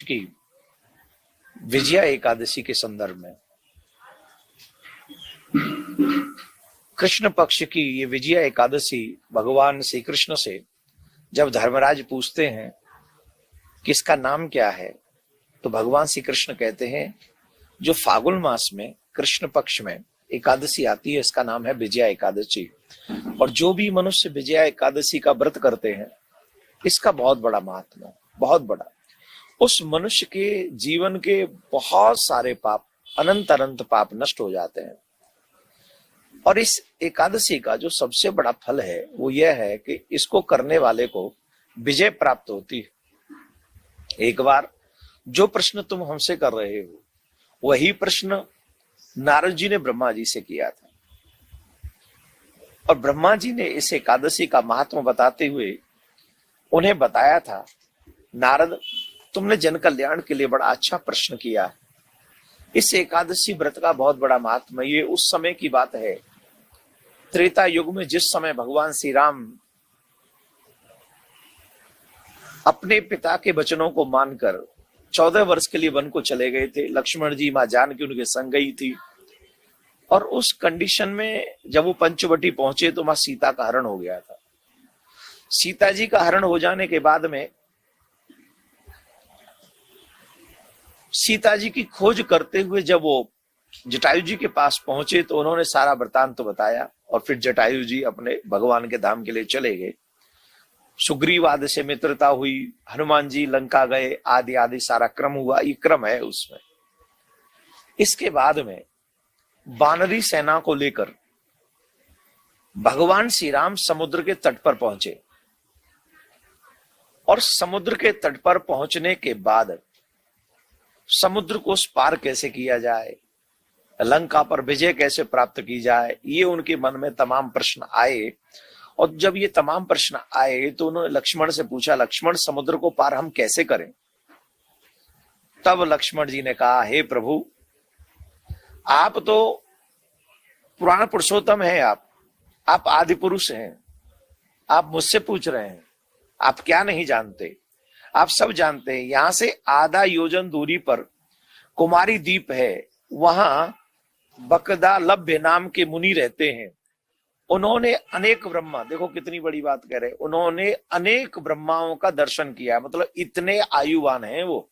की विजया एकादशी के संदर्भ में। कृष्ण पक्ष की ये विजया एकादशी भगवान श्री कृष्ण से जब धर्मराज पूछते हैं कि इसका नाम क्या है, तो भगवान श्री कृष्ण कहते हैं जो फागुन मास में कृष्ण पक्ष में एकादशी आती है इसका नाम है विजया एकादशी। और जो भी मनुष्य विजया एकादशी का व्रत करते हैं इसका बहुत बड़ा महात्मा, बहुत बड़ा, उस मनुष्य के जीवन के बहुत सारे पाप, अनंत अनंत पाप नष्ट हो जाते हैं। और इस एकादशी का जो सबसे बड़ा फल है वो यह है कि इसको करने वाले को विजय प्राप्त होती है। एक बार जो प्रश्न तुम हमसे कर रहे हो वही प्रश्न नारद जी ने ब्रह्मा जी से किया था, और ब्रह्मा जी ने इस एकादशी का महात्मा बताते हुए उन्हें बताया था, नारद तुमने जन कल्याण के लिए बड़ा अच्छा प्रश्न किया। इस एकादशी व्रत का बहुत बड़ा महात्मा, ये उस समय की बात है, त्रेता युग में जिस समय भगवान श्री राम अपने पिता के वचनों को मानकर 14 वर्ष के लिए वन को चले गए थे। लक्ष्मण जी, मां जानकी उनके संग गई थी, और उस कंडीशन में जब वो पंचवटी पहुंचे तो मां सीता का हरण हो गया था। सीता जी का हरण हो जाने के बाद में सीता जी की खोज करते हुए जब वो जटायु जी के पास पहुंचे तो उन्होंने सारा वृतांत तो बताया, और फिर जटायु जी अपने भगवान के धाम के लिए चले गए। सुग्रीव आदि से मित्रता हुई, हनुमान जी लंका गए, आदि आदि सारा क्रम हुआ, ये क्रम है उसमें। इसके बाद में वानरी सेना को लेकर भगवान श्री राम समुद्र के तट पर पहुंचे, और समुद्र के तट पर पहुंचने के बाद समुद्र को पार कैसे किया जाए, लंका पर विजय कैसे प्राप्त की जाए, ये उनके मन में तमाम प्रश्न आए। और जब ये तमाम प्रश्न आए तो उन्होंने लक्ष्मण से पूछा, लक्ष्मण समुद्र को पार हम कैसे करें? तब लक्ष्मण जी ने कहा, हे प्रभु, आप तो पुराण पुरुषोत्तम हैं, आप आदि पुरुष हैं, आप मुझसे पूछ रहे हैं, आप क्या नहीं जानते? आप सब जानते हैं। यहां से आधा योजन दूरी पर कुमारी द्वीप है, वहां बकदा लभ्य नाम के मुनि रहते हैं। उन्होंने अनेक ब्रह्मा, देखो कितनी बड़ी बात कह रहे हैं, उन्होंने अनेक ब्रह्माओं का दर्शन किया, मतलब इतने आयुवान हैं वो,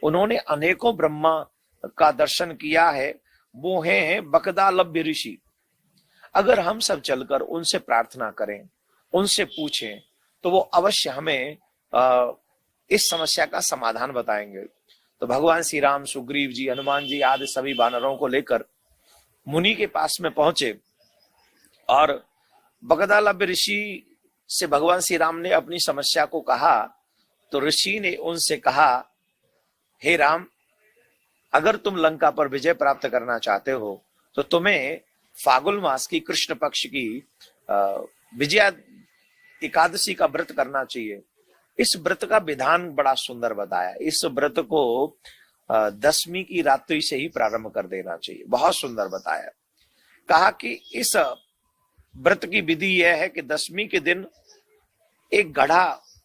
उन्होंने अनेकों ब्रह्मा का दर्शन किया है। वो हैं बकदा लभ्य ऋषि। अगर हम सब चलकर उनसे प्रार्थना करें, उनसे पूछें, तो वो अवश्य हमें इस समस्या का समाधान बताएंगे। तो भगवान श्री राम, सुग्रीव जी, हनुमान जी आदि सभी वानरों को लेकर मुनि के पास में पहुंचे, और बगदा लभ्य ऋषि से भगवान श्री राम ने अपनी समस्या को कहा। तो ऋषि ने उनसे कहा, हे राम, अगर तुम लंका पर विजय प्राप्त करना चाहते हो तो तुम्हें फागुन मास की कृष्ण पक्ष की विजया एकादशी का व्रत करना चाहिए। इस व्रत का विधान बड़ा सुंदर बताया। इस व्रत को 10वीं की रात्रि से ही प्रारंभ कर देना चाहिए, बहुत सुंदर बताया। कहा कि इस व्रत की विधि यह है कि 10वीं के दिन एक घड़ा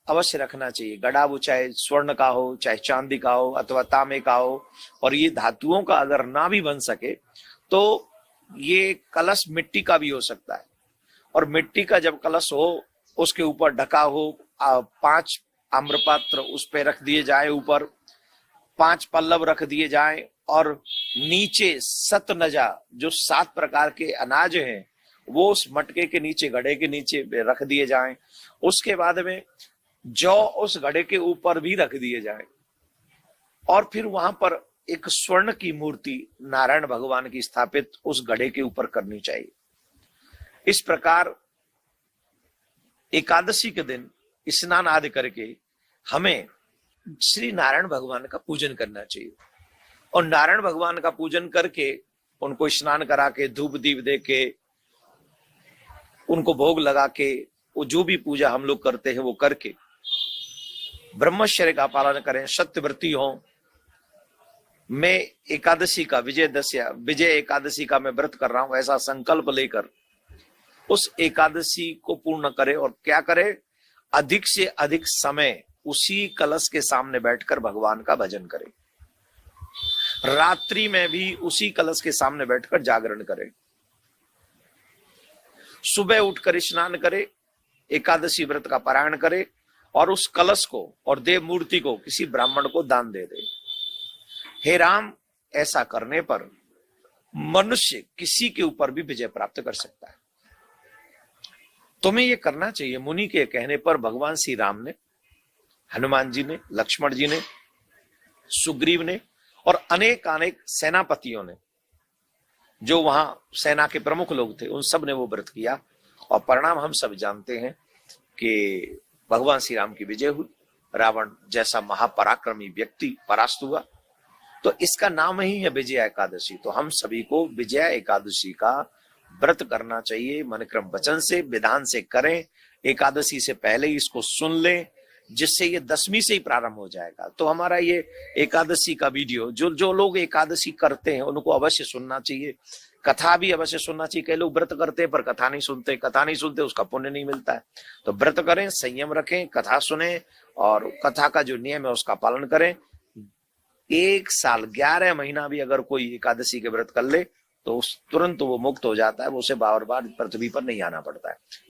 अवश्य रखना चाहिए। घड़ा वो चाहे स्वर्ण का हो, चाहे चांदी का हो, अथवा तांबे का हो, और ये धातुओं का अगर ना भी बन सके तो ये कलश मिट्टी का भी हो सकता है। और मिट्टी का जब कलश हो उसके ऊपर ढका हो, 5 आम्रपात्र उस पे रख दिए जाए, ऊपर 5 पल्लव रख दिए जाए, और नीचे सतनजा जो 7 प्रकार के अनाज हैं वो उस मटके के नीचे, घड़े के नीचे रख दिए जाएं। उसके बाद में जौ उस घड़े के ऊपर भी रख दिए जाएं, और फिर वहां पर एक स्वर्ण की मूर्ति नारायण भगवान की स्थापित उस घड़े के ऊपर करनी चाहिए। इस प्रकार एकादशी के दिन स्नान आदि करके हमें श्री नारायण भगवान का पूजन करना चाहिए, और नारायण भगवान का पूजन करके उनको स्नान करा के, धूप दीप दे के, उनको भोग लगा के, वो जो भी पूजा हम लोग करते हैं वो करके ब्रह्मचर्य का पालन करें, सत्यव्रती हों। मैं एकादशी का विजय एकादशी का मैं व्रत कर रहा हूं, ऐसा संकल्प लेकर उस एकादशी को पूर्ण करें। और क्या करें? अधिक से अधिक समय उसी कलश के सामने बैठकर भगवान का भजन करे, रात्रि में भी उसी कलश के सामने बैठकर जागरण करे, सुबह उठकर स्नान करे, एकादशी व्रत का पारायण करे और उस कलश को और देव मूर्ति को किसी ब्राह्मण को दान दे दे। हे राम, ऐसा करने पर मनुष्य किसी के ऊपर भी विजय प्राप्त कर सकता है। तुम्हें यह करना चाहिए। मुनि के कहने पर भगवान श्री राम ने, हनुमान जी ने, लक्ष्मण जी ने, सुग्रीव ने और अनेक सेनापतियों ने, जो वहां सेना के प्रमुख लोग थे, उन सब ने वो व्रत किया और परिणाम हम सब जानते हैं कि भगवान श्री राम की विजय हुई। रावण जैसा महापराक्रमी व्यक्ति परास्त हुआ। तो इसका नाम ही है विजय एकादशी। तो हम सभी को विजय एकादशी का व्रत करना चाहिए। मन क्रम वचन से, विधान से करें। एकादशी से पहले इसको सुन लें, जिससे ये 10वीं से ही प्रारंभ हो जाएगा। तो हमारा ये एकादशी का वीडियो, जो लोग एकादशी करते हैं उनको अवश्य सुनना चाहिए। कथा भी अवश्य सुनना चाहिए। कई लोग व्रत करते हैं पर कथा नहीं सुनते, उसका पुण्य नहीं मिलता है। तो व्रत करें, संयम रखें, कथा सुने और कथा का जो नियम है उसका पालन करें। 1 साल 11 महीना भी अगर कोई एकादशी के व्रत कर ले तो तुरंत वो मुक्त हो जाता है। वो उसे बार बार पृथ्वी पर नहीं आना पड़ता है।